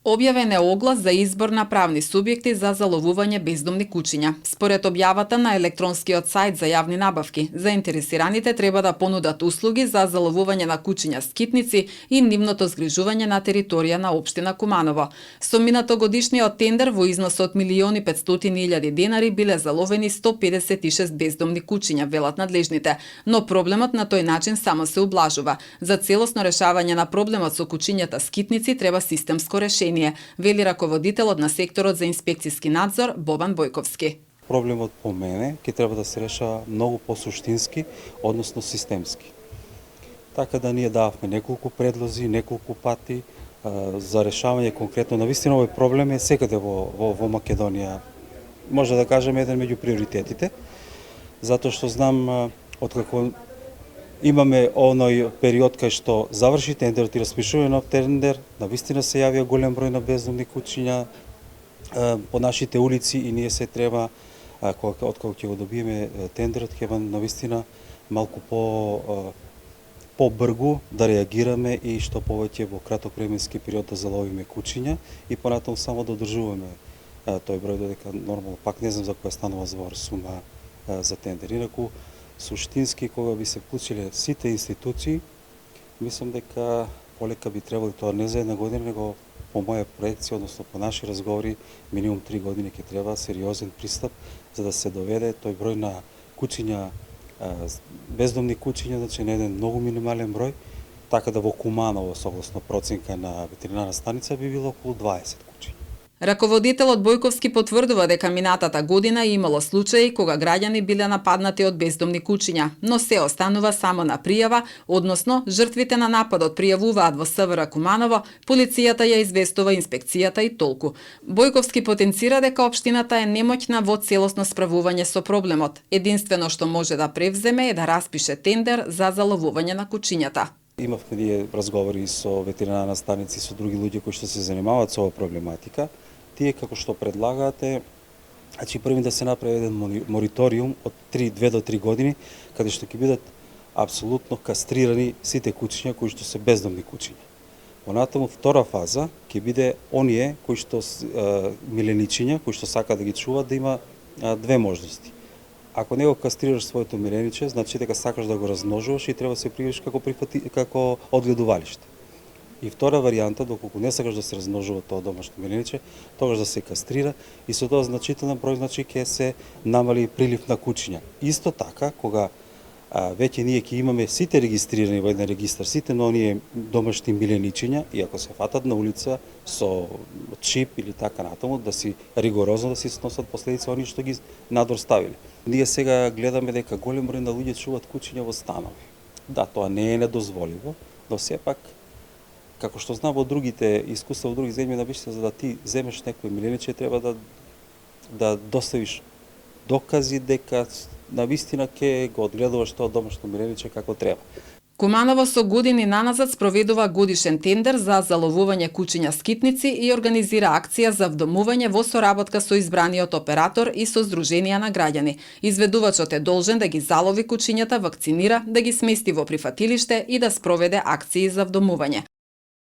Објавен е оглас за избор на правни субјекти за заловување бездомни кучиња. Според објавата на електронскиот сајт за јавни набавки, заинтересираните треба да понудат услуги за заловување на кучиња скитници и нивното згрижување на територија на општина Куманово. Со минатогодишниот тендер во износ од 1.500.000 денари биле заловени 156 бездомни кучиња, велат надлежните, но проблемот на тој начин само се ублажува. За целосно решавање на проблемот со кучињата скитници треба системско решение, вели раководителот на секторот за инспекцијски надзор Бобан Бојковски. Проблемот по мене ќе треба да се решава многу посуштински, односно системски. Така да ние дававме неколку предлози, неколку пати за решавање конкретно. Навистина овој проблем е секаде во Македонија, може да кажеме еден меѓу приоритетите, затоа што знам откако имаме оној период кај што заврши тендерот и распишува нов тендер, навистина се јавија голем број на бездомни кучиња по нашите улици и ние се треба, откако ќе го добиеме тендерот, ќе бъде навистина малку по-бргу да реагираме и што повеќе во краток временски период да заловиме кучиња и понатаму само да одржуваме тој број, додека нормално пак не знам за која станува збор сума за тендер. Инаку суштински, кога би се вклучиле сите институции, мислам дека полека би требало, тоа не за една година, него по моја проекција, односно по наши разговори, минимум 3 години ќе треба сериозен пристап за да се доведе тој број на кучиња, бездомни кучиња, значи на еден многу минимален број, така да во Куманово, согласно проценка на ветеринарна станица, би било околу 20 кучиња. Раководителот Бојковски потврдува дека минатата година имало случаи кога граѓани биле нападнати од бездомни кучиња, но се останува само на пријава, односно жртвите на нападот пријавуваат во СВР Куманово, полицијата ја известува инспекцијата и толку. Бојковски потенцира дека општината е немоќна во целосно справување со проблемот. Единствено што може да превземе е да распише тендер за заловување на кучињата. Имавме ние разговори со ветеринарна станица и со други луѓе кои што се занимаваат со оваа проблематика. Тие како што предлагаате, значи први да се направи еден мориториум од 2 до 3 години, каде што ќе бидат апсолутно кастрирани сите кучиња кои што се бездомни кучиња. Понатаму втора фаза ќе биде оние кои што миленичиња, кои што сакаат да ги чуваат, да има две можности. Ако не го кастрираш своето милениче, значи дека сакаш да го размножуваш и треба да се пријавиш како одгледувалиште. И втора варијанта, доколку не сакаш да се размножува тоа домашно милениче, тогаш да се кастрира и со тоа значителен број значи ќе се намали прилив на кучиња. Исто така, кога веќе ние ќе имаме сите регистрирани во еден регистар, сите на оние домашни миленичиња, и ако се фатат на улица со чип или така натаму, да си ригорозно да си сносат последици оние што ги надвор ставиле. Ние сега гледаме дека голем број на луѓе чуваат кучиња во станови. Да, тоа не е недозволиво, но сепак како што знам во другите искуства во други земји, навистина за да ти земеш некој милениче треба да доставиш докази дека навистина ќе го одгледуваш тоа домашно милениче како треба. Куманово со години наназад спроведува годишен тендер за заловување кучиња скитници и организира акција за вдомување во соработка со избраниот оператор и со здруженија на граѓани. Изведувачот е должен да ги залови кучињата, вакцинира, да ги смести во прифатилиште и да спроведе акции за вдомување.